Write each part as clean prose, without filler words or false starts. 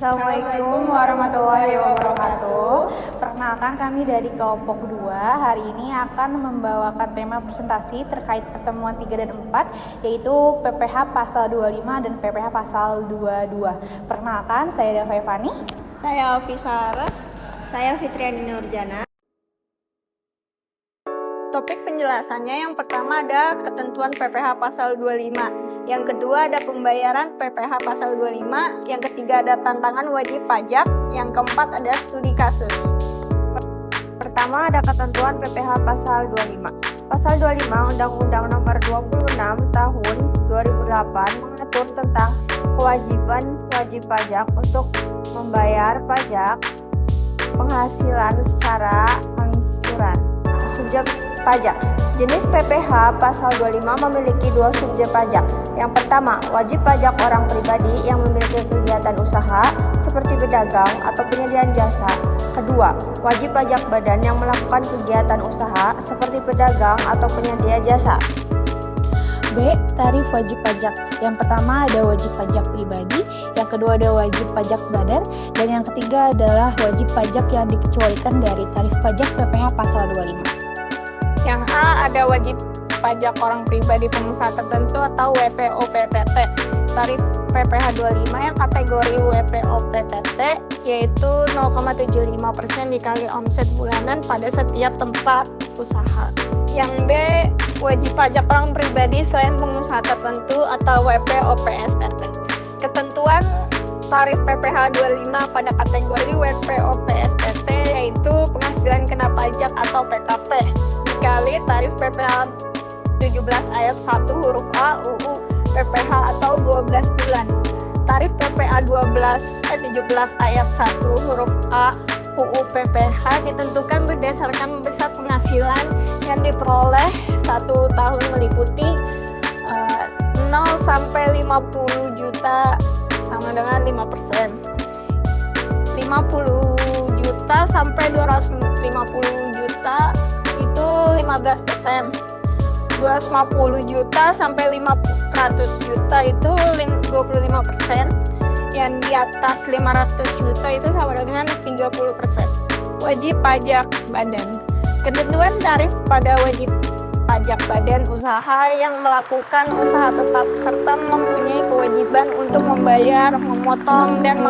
Assalamualaikum warahmatullahi wabarakatuh. Perkenalkan, kami dari kelompok 2 hari ini akan membawakan tema presentasi terkait pertemuan 3 dan 4, yaitu PPH pasal 25 dan PPH pasal 22. Perkenalkan, saya Dava Evani. Saya Alfisara. Saya Fitriani Nurjana. Topik penjelasannya yang pertama ada ketentuan PPH pasal 25. Yang kedua ada pembayaran PPH pasal 25, yang ketiga ada tantangan wajib pajak, yang keempat ada studi kasus. Pertama ada ketentuan PPH pasal 25. Pasal 25 Undang-Undang Nomor 26 Tahun 2008 mengatur tentang kewajiban wajib pajak untuk membayar pajak penghasilan secara angsuran. Subjek pajak. Jenis PPH pasal 25 memiliki 2 subjek pajak. Yang pertama, wajib pajak orang pribadi yang memiliki kegiatan usaha seperti berdagang atau penyediaan jasa. Kedua, wajib pajak badan yang melakukan kegiatan usaha seperti pedagang atau penyedia jasa. B. Tarif wajib pajak. Yang pertama ada wajib pajak pribadi, yang kedua ada wajib pajak badan, dan yang ketiga adalah wajib pajak yang dikecualikan dari tarif pajak PPH pasal 25. Yang A ada wajib pajak orang pribadi pengusaha tertentu atau WPO-PPT. Tarif PPH 25 yang kategori WPO-PPT yaitu 0,75% dikali omset bulanan pada setiap tempat usaha. Yang B wajib pajak orang pribadi selain pengusaha tertentu atau WPO-PSPT. Ketentuan tarif PPH 25 pada kategori WPO-PSPT yaitu penghasilan kena pajak atau PKP dikali tarif PPH 17 ayat 1 huruf A UU PPH atau 12 bulan. Tarif PPH 17 ayat 1 huruf A UU PPH ditentukan berdasarkan besar penghasilan yang diperoleh 1 tahun meliputi 0 sampai 50 juta sama dengan 5%. 50 juta sampai 250 juta itu 15%. 250 juta sampai 500 juta itu 25%. Yang di atas 500 juta itu sama dengan 30%. Wajib pajak badan. Ketentuan tarif pada wajib pajak badan usaha yang melakukan usaha tetap serta mempunyai kewajiban untuk membayar, memotong, dan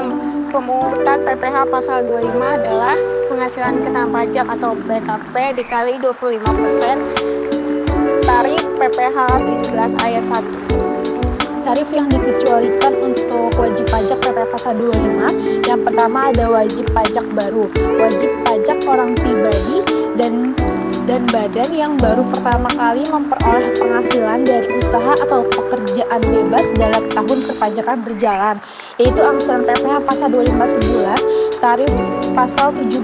pemungutan PPH pasal 25 adalah penghasilan kena pajak atau PKP dikali 25% tarif PPH 17 ayat 1. Tarif yang dikecualikan untuk wajib pajak PPH pasal 25, yang pertama ada wajib pajak baru, wajib pajak orang pribadi dan badan yang baru pertama kali memperoleh penghasilan dari usaha atau pekerjaan bebas dalam tahun perpajakan berjalan, yaitu angsuran PPH pasal 25 sebulan, tarif pasal 17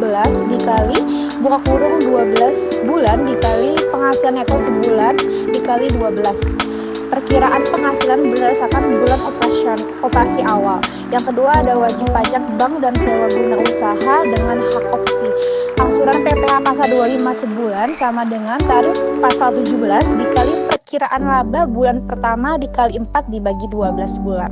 dikali buka kurung 12 bulan dikali penghasilan neto sebulan dikali 12. Perkiraan penghasilan berdasarkan bulan operasi awal. Yang kedua ada wajib pajak bank dan sewa guna usaha dengan hak opsi. Angsuran PPH pasal 25 sebulan sama dengan tarif pasal 17 dikali perkiraan laba bulan pertama dikali 4 dibagi 12 bulan.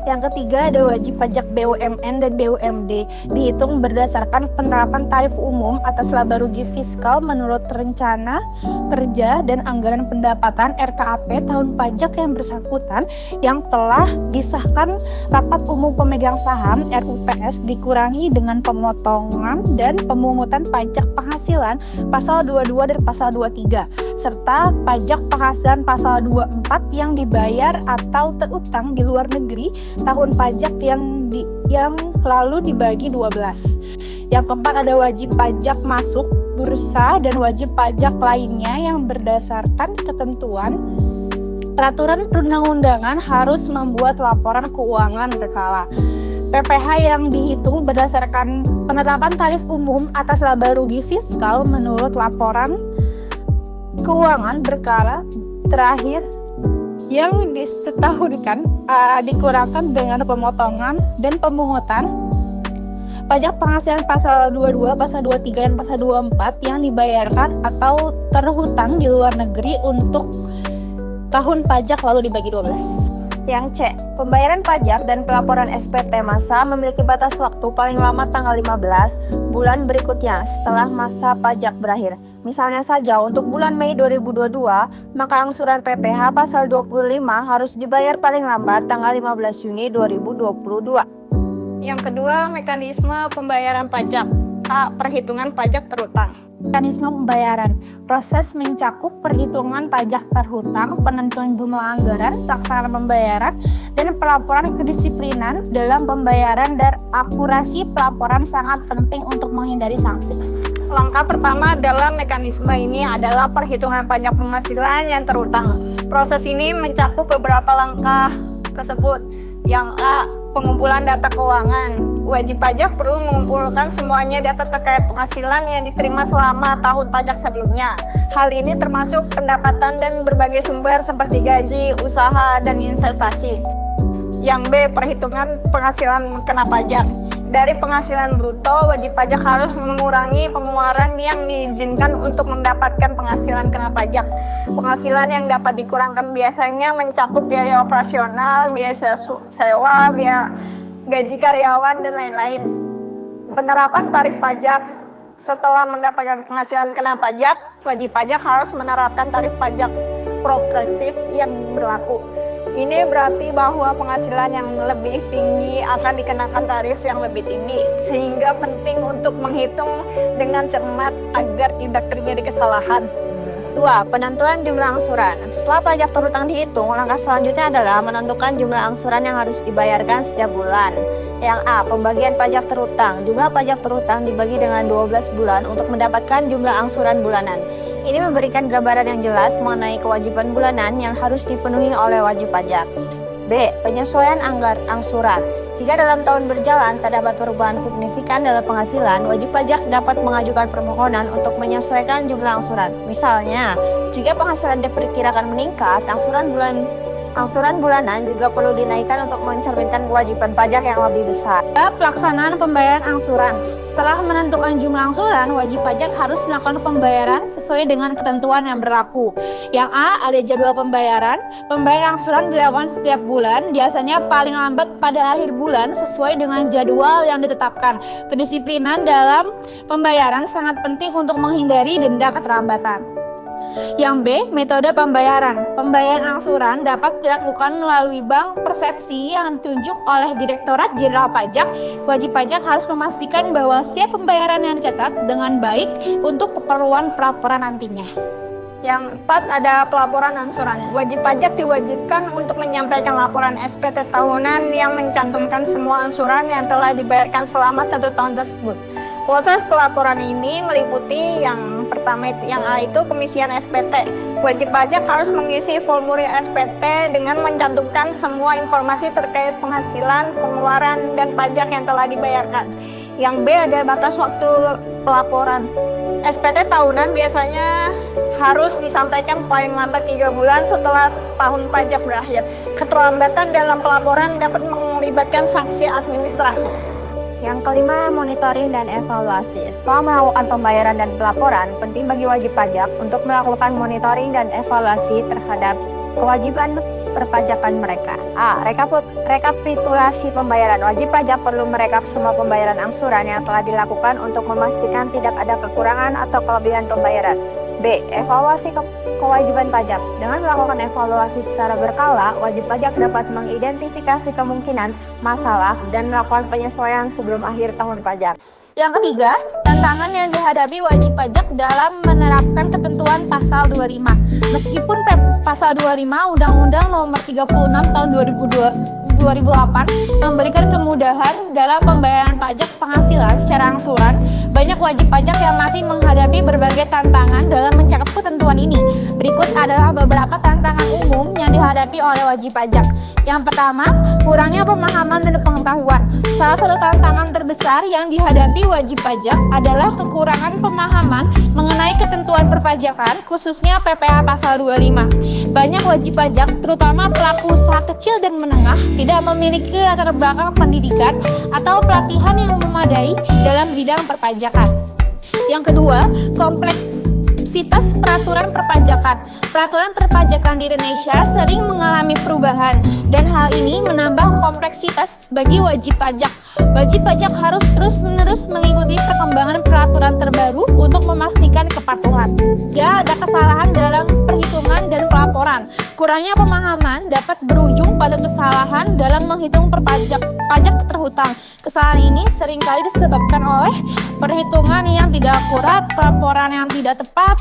Yang ketiga ada wajib pajak BUMN dan BUMD, dihitung berdasarkan penerapan tarif umum atas laba rugi fiskal menurut rencana kerja dan anggaran pendapatan RKAP tahun pajak yang bersangkutan yang telah disahkan rapat umum pemegang saham RUPS dikurangi dengan pemotongan dan pemungutan pajak penghasilan pasal 22 dan pasal 23 serta pajak penghasilan pasal 24 yang dibayar atau terutang di luar negeri tahun pajak yang lalu dibagi 12. Yang keempat ada wajib pajak masuk bursa dan wajib pajak lainnya yang berdasarkan ketentuan peraturan perundang-undangan harus membuat laporan keuangan berkala. PPH yang dihitung berdasarkan penetapan tarif umum atas laba rugi fiskal menurut laporan keuangan berkala terakhir yang disetahunkan dikurangkan dengan pemotongan dan pemungutan pajak penghasilan pasal 22, pasal 23, dan pasal 24 yang dibayarkan atau terhutang di luar negeri untuk tahun pajak lalu dibagi 12. Yang C. Pembayaran pajak dan pelaporan SPT masa memiliki batas waktu paling lama tanggal 15 bulan berikutnya setelah masa pajak berakhir. Misalnya saja untuk bulan Mei 2022, maka angsuran PPh pasal 25 harus dibayar paling lambat tanggal 15 Juni 2022. Yang kedua, mekanisme pembayaran pajak. A. Perhitungan pajak terhutang. Mekanisme pembayaran. Proses mencakup perhitungan pajak terhutang, penentuan jumlah anggaran, pelaksanaan pembayaran, dan pelaporan kedisiplinan dalam pembayaran dan akurasi pelaporan sangat penting untuk menghindari sanksi. Langkah pertama dalam mekanisme ini adalah perhitungan pajak penghasilan yang terhutang. Proses ini mencakup beberapa langkah tersebut. Yang A. Pengumpulan data keuangan. Wajib pajak perlu mengumpulkan semuanya data terkait penghasilan yang diterima selama tahun pajak sebelumnya. Hal ini termasuk pendapatan dan berbagai sumber seperti gaji, usaha, dan investasi. Yang B. Perhitungan penghasilan kena pajak. Dari penghasilan bruto, wajib pajak harus mengurangi pengeluaran yang diizinkan untuk mendapatkan penghasilan kena pajak. Penghasilan yang dapat dikurangkan biasanya mencakup biaya operasional, biaya sewa, biaya gaji karyawan, dan lain-lain. Penerapan tarif pajak. Setelah mendapatkan penghasilan kena pajak, wajib pajak harus menerapkan tarif pajak progresif yang berlaku. Ini berarti bahwa penghasilan yang lebih tinggi akan dikenakan tarif yang lebih tinggi, sehingga penting untuk menghitung dengan cermat agar tidak terjadi kesalahan. 2. Penentuan jumlah angsuran. Setelah pajak terhutang dihitung, langkah selanjutnya adalah menentukan jumlah angsuran yang harus dibayarkan setiap bulan. Yang A. Pembagian pajak terhutang. Jumlah pajak terhutang dibagi dengan 12 bulan untuk mendapatkan jumlah angsuran bulanan. Ini memberikan gambaran yang jelas mengenai kewajiban bulanan yang harus dipenuhi oleh wajib pajak. B. Penyesuaian angsuran. Jika dalam tahun berjalan terdapat perubahan signifikan dalam penghasilan, wajib pajak dapat mengajukan permohonan untuk menyesuaikan jumlah angsuran. Misalnya, jika penghasilan diperkirakan meningkat, angsuran bulanan juga perlu dinaikkan untuk mencerminkan kewajiban pajak yang lebih besar. Pelaksanaan pembayaran angsuran. Setelah menentukan jumlah angsuran, wajib pajak harus melakukan pembayaran sesuai dengan ketentuan yang berlaku. Yang A. Ada jadwal pembayaran. Pembayaran angsuran dilakukan setiap bulan, biasanya paling lambat pada akhir bulan sesuai dengan jadwal yang ditetapkan. Kedisiplinan dalam pembayaran sangat penting untuk menghindari denda keterlambatan. Yang B. Metode pembayaran. Pembayaran angsuran dapat dilakukan melalui bank persepsi yang ditunjuk oleh Direktorat Jenderal Pajak. Wajib pajak harus memastikan bahwa setiap pembayaran yang dicatat dengan baik untuk keperluan pelaporan nantinya. Yang 4 ada pelaporan angsuran. Wajib pajak diwajibkan untuk menyampaikan laporan SPT tahunan yang mencantumkan semua angsuran yang telah dibayarkan selama 1 tahun tersebut. Proses pelaporan ini meliputi yang pertama yang A itu pengisian SPT. Wajib pajak harus mengisi formulir SPT dengan mencantumkan semua informasi terkait penghasilan, pengeluaran, dan pajak yang telah dibayarkan. Yang B ada batas waktu pelaporan. SPT tahunan biasanya harus disampaikan paling lambat 3 bulan setelah tahun pajak berakhir. Keterlambatan dalam pelaporan dapat melibatkan sanksi administrasi. Yang kelima, monitoring dan evaluasi. Setelah melakukan pembayaran dan pelaporan, penting bagi wajib pajak untuk melakukan monitoring dan evaluasi terhadap kewajiban perpajakan mereka. A. Rekapitulasi pembayaran. Wajib pajak perlu merekap semua pembayaran angsuran yang telah dilakukan untuk memastikan tidak ada kekurangan atau kelebihan pembayaran. B. Evaluasi kewajiban pajak. Dengan melakukan evaluasi secara berkala, wajib pajak dapat mengidentifikasi kemungkinan masalah dan melakukan penyesuaian sebelum akhir tahun pajak. Yang ketiga, tantangan yang dihadapi wajib pajak dalam menerapkan ketentuan pasal 25. Meskipun pasal 25 Undang-Undang Nomor 36 Tahun 2008 memberikan kemudahan dalam pembayaran pajak penghasilan secara angsuran, banyak wajib pajak yang masih menghadapi berbagai tantangan dalam mencakup ketentuan ini. Berikut adalah beberapa tantangan umum yang dihadapi oleh wajib pajak. Yang pertama, kurangnya pemahaman dan pengetahuan. Salah satu tantangan terbesar yang dihadapi wajib pajak adalah kekurangan pemahaman mengenai ketentuan perpajakan, khususnya PPh pasal 25. Banyak wajib pajak, terutama pelaku usaha kecil dan menengah, tidak memiliki latar belakang pendidikan atau pelatihan yang memadai dalam bidang perpajakan. Yang kedua, kompleksitas kompleksitas peraturan perpajakan. Peraturan perpajakan di Indonesia sering mengalami perubahan, dan hal ini menambah kompleksitas bagi wajib pajak. Wajib pajak harus terus-menerus mengikuti perkembangan peraturan terbaru untuk memastikan kepatuhan. Jika ada kesalahan dalam perhitungan dan pelaporan, kurangnya pemahaman dapat berujung pada kesalahan dalam menghitung pajak terhutang. Kesalahan ini seringkali disebabkan oleh perhitungan yang tidak akurat, pelaporan yang tidak tepat.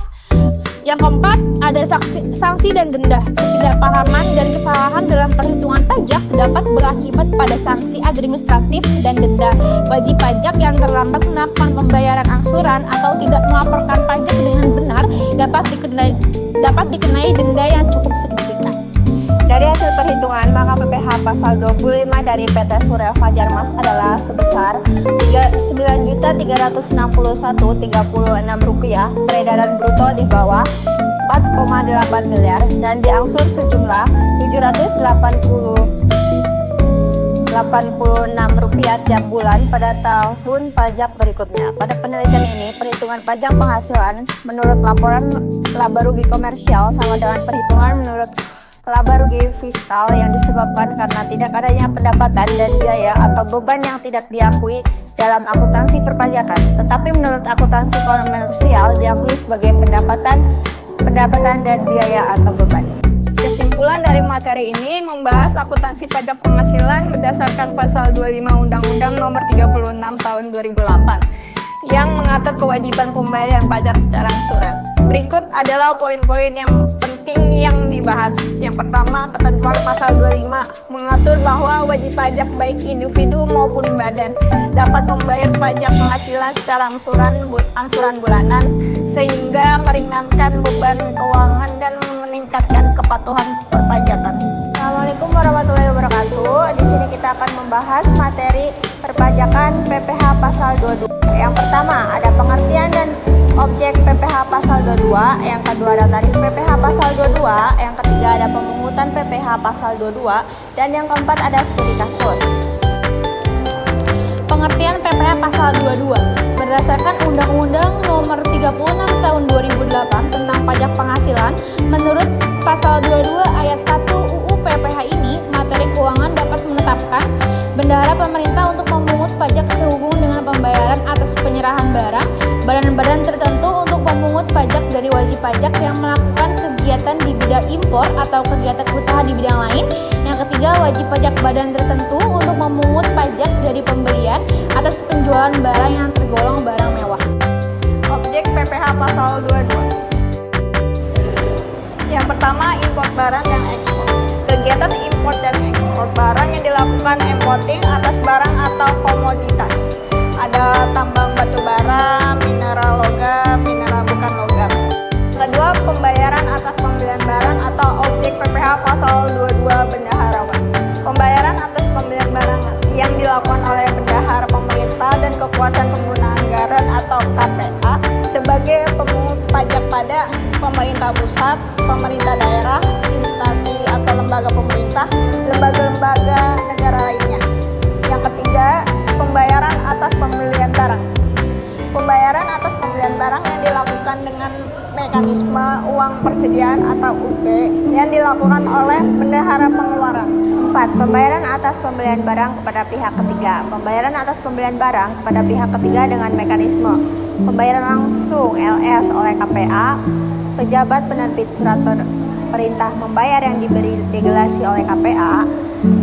Yang keempat, ada sanksi dan denda. Ketidakpahaman dan kesalahan dalam perhitungan pajak dapat berakibat pada sanksi administratif dan denda. Wajib pajak yang terlambat melakukan pembayaran angsuran atau tidak melaporkan pajak dengan benar dapat dikenai denda yang cukup signifikan. Dari hasil perhitungan, maka PPh pasal 25 dari PT Surya Fajar Mas adalah sebesar Rp9.361.36, peredaran bruto di bawah 4,8 miliar dan diangsur sejumlah Rp786 tiap bulan pada tahun pajak berikutnya. Pada penelitian ini, perhitungan pajak penghasilan menurut laporan laba rugi komersial sama dengan perhitungan menurut laba rugi fiskal yang disebabkan karena tidak adanya pendapatan dan biaya atau beban yang tidak diakui dalam akuntansi perpajakan, tetapi menurut akuntansi komersial diakui sebagai pendapatan dan biaya atau beban. Kesimpulan dari materi ini membahas akuntansi pajak penghasilan berdasarkan pasal 25 Undang-Undang Nomor 36 Tahun 2008 yang mengatur kewajiban pembayaran pajak secara angsuran. Berikut adalah poin-poin yang penting yang dibahas. Yang pertama, ketentuan pasal 25 mengatur bahwa wajib pajak baik individu maupun badan dapat membayar pajak penghasilan secara angsuran bulanan sehingga meringankan beban keuangan dan meningkatkan kepatuhan perpajakan. Assalamualaikum warahmatullahi wabarakatuh. Di sini kita akan membahas materi perpajakan PPh pasal 22. Yang pertama ada pengertian dan objek PPh pasal 22, yang kedua ada tarif PPh pasal 22, yang ketiga ada pemungutan PPh pasal 22, dan yang keempat ada studi kasus. Pengertian PPh pasal 22 berdasarkan Undang-Undang Nomor 36 Tahun 2008 tentang pajak penghasilan, menurut pasal 22 ayat 1 UU PPh ini, materi keuangan dapat menetapkan bendahara pemerintah untuk memungut pajak sehubung dengan pembayaran atas penyerahan barang, badan-badan tertentu untuk memungut pajak dari wajib pajak yang melakukan kegiatan di bidang impor atau kegiatan usaha di bidang lain. Yang ketiga, wajib pajak badan tertentu untuk memungut pajak dari pembelian atas penjualan barang yang tergolong barang mewah. Objek PPh pasal 22. Yang pertama, impor barang dan ekspor. Kegiatan impor dan ekspor barang yang dilakukan importing atas barang atau komoditas. Ada tambang batu bara, mineral logam, mineral bukan logam. Kedua, pembayaran atas pembelian barang atau objek PPh pasal 22 bendaharawan. Pembayaran atas pembelian barang yang dilakukan oleh bendahara pemerintah dan kekuasaan pengguna anggaran atau KPA sebagai pemungut pajak pada pemerintah pusat, pemerintah daerah, instansi atau lembaga pemerintah, lembaga-lembaga negara lainnya. Yang ketiga, pembayaran atas pembelian barang. Pembayaran atas pembelian barang yang dilakukan dengan mekanisme uang persediaan atau UP yang dilakukan oleh bendahara pengeluaran. 4. Pembayaran atas pembelian barang kepada pihak ketiga. Pembayaran atas pembelian barang kepada pihak ketiga dengan mekanisme pembayaran langsung LS oleh KPA, pejabat penerbit surat perintah membayar yang diberi delegasi oleh KPA.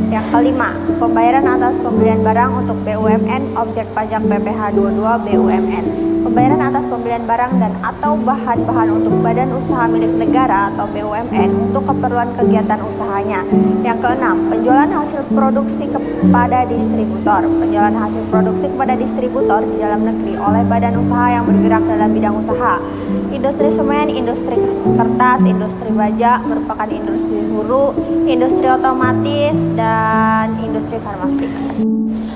Yang kelima, pembayaran atas pembelian barang untuk BUMN, objek pajak PPh 22 BUMN. Pembayaran atas pembelian barang dan atau bahan-bahan untuk badan usaha milik negara atau BUMN untuk keperluan kegiatan usahanya. Yang keenam, penjualan hasil produksi kepada distributor. Penjualan hasil produksi kepada distributor di dalam negeri oleh badan usaha yang bergerak dalam bidang usaha. Industri semen, industri kertas, industri baja merupakan industri hulu, industri otomatis, dan industri farmasi.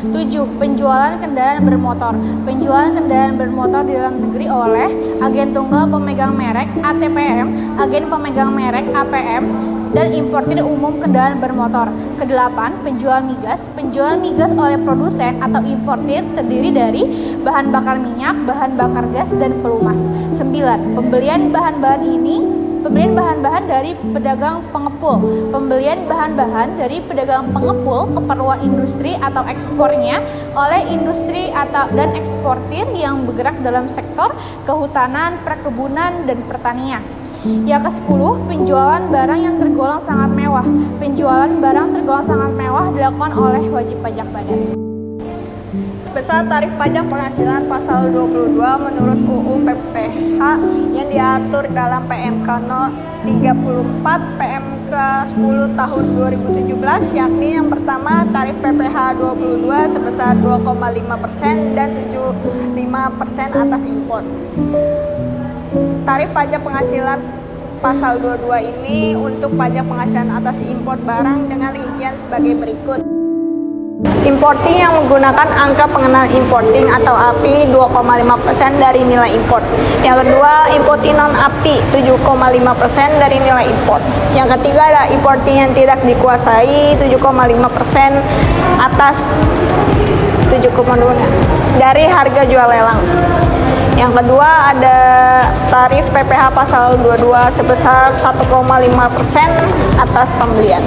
7. Penjualan kendaraan bermotor. Penjualan kendaraan bermotor di dalam negeri oleh agen tunggal pemegang merek ATPM, agen pemegang merek APM, dan importir umum kendaraan bermotor. Kedelapan, penjual migas. Penjual migas oleh produsen atau importir terdiri dari bahan bakar minyak, bahan bakar gas, dan pelumas. 9. Pembelian bahan-bahan dari pedagang pengepul. Pembelian bahan-bahan dari pedagang pengepul keperluan industri atau ekspornya oleh industri dan eksportir yang bergerak dalam sektor kehutanan, perkebunan, dan pertanian. Yang ke-10, penjualan barang yang tergolong sangat mewah. Penjualan barang tergolong sangat mewah dilakukan oleh wajib pajak badan. Besar tarif pajak penghasilan pasal 22 menurut UU PPH yang diatur dalam PMK No. 34 PMK 10 tahun 2017, yakni yang pertama tarif PPH 22 sebesar 2,5% dan 75% atas impor. Tarif pajak penghasilan pasal 22 ini untuk pajak penghasilan atas impor barang dengan rincian sebagai berikut. Importing yang menggunakan angka pengenal importing atau API 2,5% dari nilai import. Yang kedua, importing non API 7,5% dari nilai import. Yang ketiga adalah importing yang tidak dikuasai 7,5% atas 7,2 dari harga jual lelang. Yang kedua ada tarif PPH pasal 22 sebesar 1,5% atas pembelian.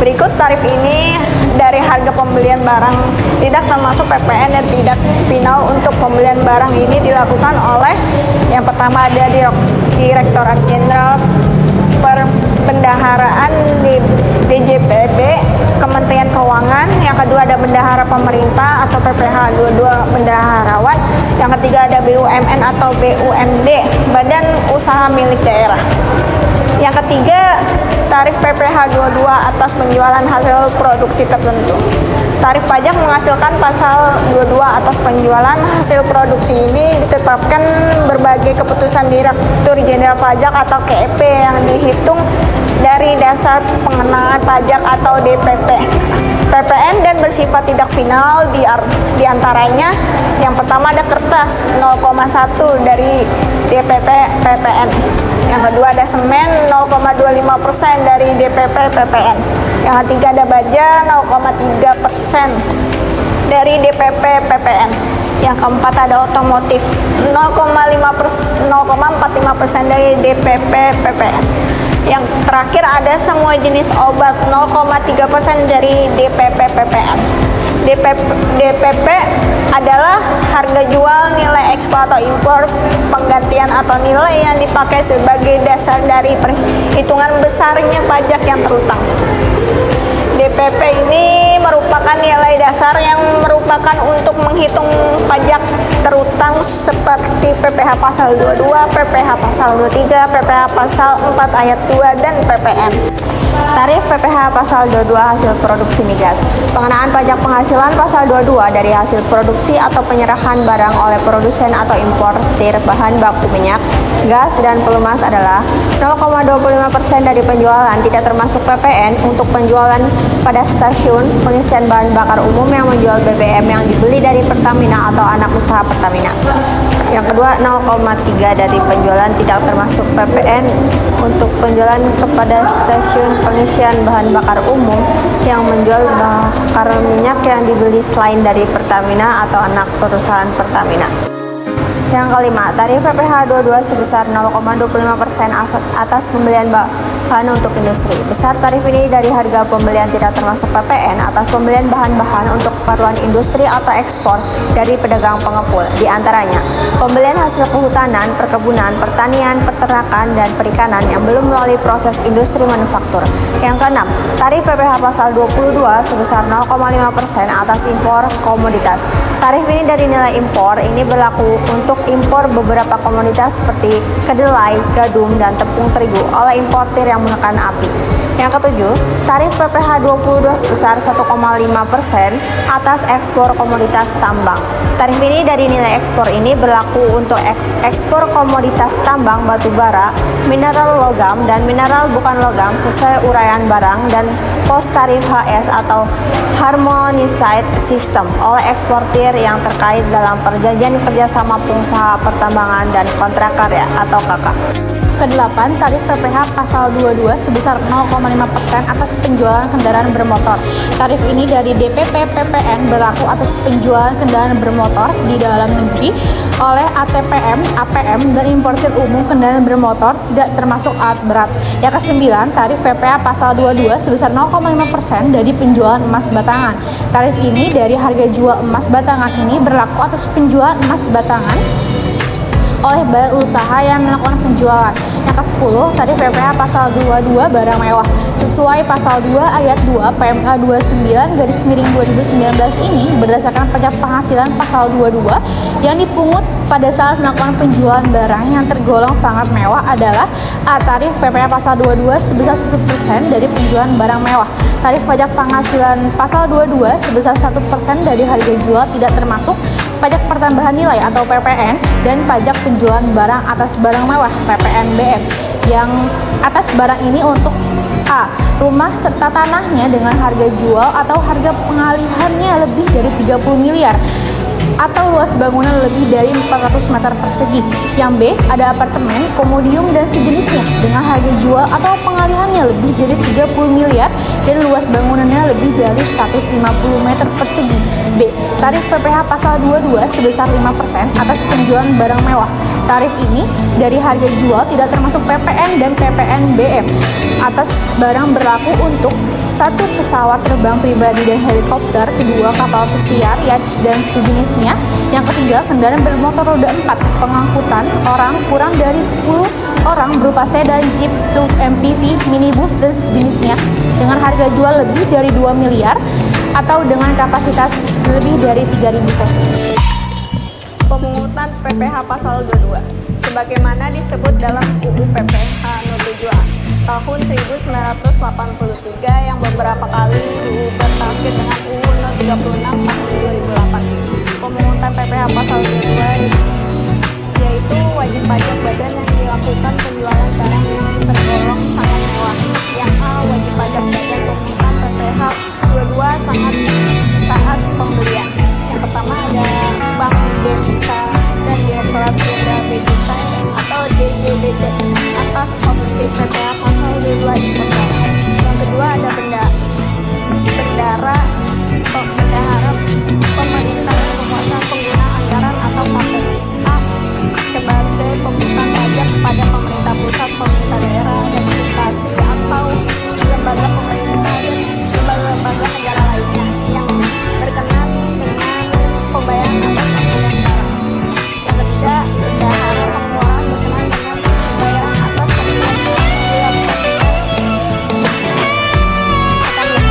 Berikut tarif ini dari harga pembelian barang tidak termasuk PPN dan tidak final. Untuk pembelian barang ini dilakukan oleh yang pertama ada Direktorat Jenderal Perbendaharaan di DJPB Kementerian Keuangan. Yang kedua ada Bendahara Pemerintah atau PPH 22 bendaharawan. Yang ketiga ada BUMN atau BUMD, Badan Usaha Milik Daerah. Yang ketiga, tarif PPH 22 atas penjualan hasil produksi tertentu. Tarif pajak menghasilkan pasal 22 atas penjualan hasil produksi ini ditetapkan berbagai keputusan Direktur Jenderal Pajak atau KEP yang dihitung dari dasar pengenaan pajak atau DPP. PPN dan bersifat tidak final di antaranya yang pertama ada kertas 0,1 dari DPP PPN. Yang kedua ada semen 0,25% dari DPP PPN. Yang ketiga ada baja 0,3% dari DPP PPN. Yang keempat ada otomotif 0,45% dari DPP PPN. Yang terakhir ada semua jenis obat 0,3% dari DPP PPN. DPP adalah harga jual, nilai ekspor atau impor, penggantian atau nilai yang dipakai sebagai dasar dari perhitungan besarnya pajak yang terutang. DPP ini merupakan nilai dasar yang merupakan untuk menghitung pajak terutang seperti PPH pasal 22, PPH pasal 23, PPH pasal 4 ayat 2, dan PPN. Tarif PPH pasal 22 hasil produksi migas. Pengenaan pajak penghasilan pasal 22 dari hasil produksi atau penyerahan barang oleh produsen atau importir bahan baku minyak, gas, dan pelumas adalah 0,25% dari penjualan, tidak termasuk PPN untuk penjualan pada stasiun pengisian bahan bakar umum yang menjual BBM yang dibeli dari Pertamina atau anak usaha Pertamina. Yang kedua, 0,3 dari penjualan tidak termasuk PPN untuk penjualan kepada stasiun pengisian bahan bakar umum yang menjual bakar minyak yang dibeli selain dari Pertamina atau anak perusahaan Pertamina. Yang kelima, tarif PPH 22 sebesar 0,25% atas pembelian bahan untuk industri. Besar tarif ini dari harga pembelian tidak termasuk PPN atas pembelian bahan-bahan untuk keperluan industri atau ekspor dari pedagang pengepul. Di antaranya, pembelian hasil kehutanan, perkebunan, pertanian, peternakan, dan perikanan yang belum melalui proses industri manufaktur. Yang keenam, tarif PPH pasal 22 sebesar 0,5% atas impor komoditas. Tarif ini dari nilai impor ini berlaku untuk impor beberapa komoditas seperti kedelai, gadung, dan tepung terigu oleh importir yang menekan API. Yang ketujuh, tarif PPH 22 sebesar 1,5% atas ekspor komoditas tambang. Tarif ini dari nilai ekspor ini berlaku untuk ekspor komoditas tambang, batu bara, mineral logam, dan mineral bukan logam sesuai uraian barang dan pos tarif HS atau Harmonized System oleh eksportir yang terkait dalam perjanjian kerjasama pengusaha pertambangan dan kontrak karya atau KK. ke-8, tarif PPh pasal 22 sebesar 0,5% atas penjualan kendaraan bermotor. Tarif ini dari DPP PPN berlaku atas penjualan kendaraan bermotor di dalam negeri oleh ATPM, APM, dan importir umum kendaraan bermotor tidak termasuk alat berat. Yang ke-9, tarif PPh pasal 22 sebesar 0,5% dari penjualan emas batangan. Tarif ini dari harga jual emas batangan ini berlaku atas penjualan emas batangan oleh badan usaha yang melakukan penjualan. Yang ke-10, tarif PPh pasal 22 barang mewah. Sesuai pasal 2 ayat 2 PMK 29/2019 ini berdasarkan pajak penghasilan pasal 22 yang dipungut pada saat melakukan penjualan barang yang tergolong sangat mewah adalah tarif PPh pasal 22 sebesar 1% dari penjualan barang mewah. Tarif pajak penghasilan pasal 22 sebesar 1% dari harga jual tidak termasuk pajak pertambahan nilai atau PPN dan pajak penjualan barang atas barang mewah PPNBM. Yang atas barang ini untuk A. Rumah serta tanahnya dengan harga jual atau harga pengalihannya lebih dari 30 miliar atau luas bangunan lebih dari 400 meter persegi. Yang B. Ada apartemen, komodium, dan sejenisnya dengan harga jual atau pengalihannya lebih dari 30 miliar dan luas bangunannya lebih dari 150 meter persegi. B. Tarif PPh pasal 22 sebesar 5% atas penjualan barang mewah. Tarif ini dari harga jual tidak termasuk PPN dan PPNBM atas barang berlaku untuk 1. Pesawat terbang pribadi dan helikopter, 2. Kapal pesiar, yacht, dan sejenisnya. Yang ketiga, kendaraan bermotor roda 4, pengangkutan orang kurang dari 10 orang berupa sedan, jeep, SUV, MPV, minibus, dan sejenisnya dengan harga jual lebih dari 2 miliar atau dengan kapasitas lebih dari 3.000 cc. Pemungutan PPh pasal 22 sebagaimana disebut dalam UU PPh No. 7A tahun 1983 yang beberapa kali diubah terakhir dengan UU No. 36 tahun 2008. Pemungutan PPh pasal 22 yaitu wajib pajak badan yang dilakukan penjualan barang yang tergolong sangat mewah. Yang A. Wajib pajak badan pemungutan PPh 22 saat pembelian. Yang pertama ada Bank Devisa dan Direktorat Jenderal Bea Cukai atau DJBC atas objek PPh pasal 22 impor barang. Yang kedua ada bendahara pemerintah yang menguasai pengguna anggaran atau KPU. A. Sebagai pemungutan pajak pada pemerintah pusat, pemerintah daerah, dan instansi atau lembaga pemerintah dan lembaga negara lainnya yang berkenan dengan pembayaran atas pembelian barang. Yang ketiga, bendahara pengeluaran berkenan dengan pembayaran atas pembelian barang yang akan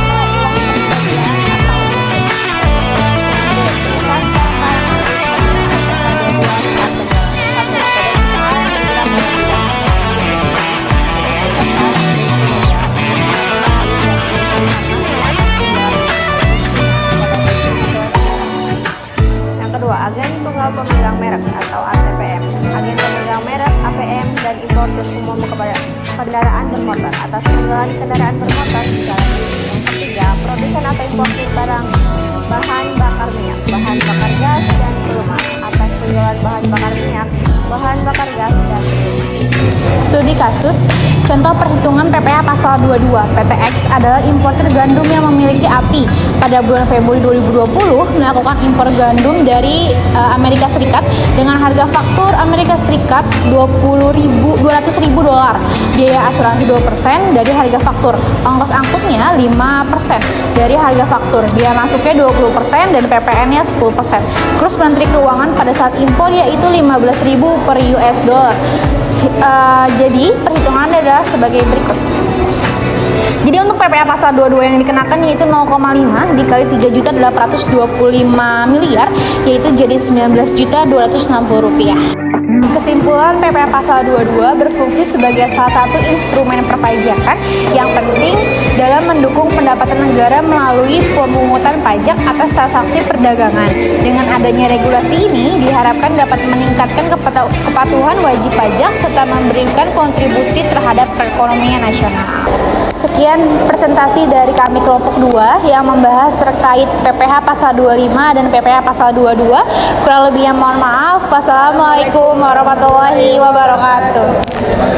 diminta uang persediaan atau bukan swasta yang berkenan saat satu metode usaha yang bergerak Yang kedua, agen tunggal pemegang merek atau ATPM. Agen pemegang merek, APM, dan importir umum kepada kendaraan bermotor atas penjualan kendaraan bermotor secara resmi. Yang ketiga, produsen atau importir barang bahan bakar minyak, bahan bakar gas, dan pelumas atas penjualan bahan bakar minyak, bahan bakar gas, dan pelumas. Studi kasus, contoh perhitungan PPh pasal 22. PTX adalah importir gandum yang memiliki API. Pada bulan Februari 2020 melakukan impor gandum dari Amerika Serikat dengan harga faktur Amerika Serikat $200.000. Biaya asuransi 2% dari harga faktur. Ongkos angkutnya 5% dari harga faktur. Biaya masuknya 20% dan PPN-nya 10%. Kurs Menteri Keuangan pada saat impor yaitu 15.000 per US dollar. Jadi perhitungannya adalah sebagai berikut. Jadi untuk PPh pasal 22 yang dikenakan yaitu 0,5 dikali 3.825 miliar yaitu jadi 19.260 rupiah. Kesimpulan, PPh pasal 22 berfungsi sebagai salah satu instrumen perpajakan yang penting dalam mendukung pendapatan negara melalui pemungutan pajak atas transaksi perdagangan. Dengan adanya regulasi ini diharapkan dapat meningkatkan kepatuhan wajib pajak serta memberikan kontribusi terhadap perekonomian nasional. Sekian presentasi dari kami kelompok 2 yang membahas terkait PPh pasal 25 dan PPh pasal 22. Kurang lebihnya mohon maaf. Wassalamualaikum warahmatullahi wabarakatuh.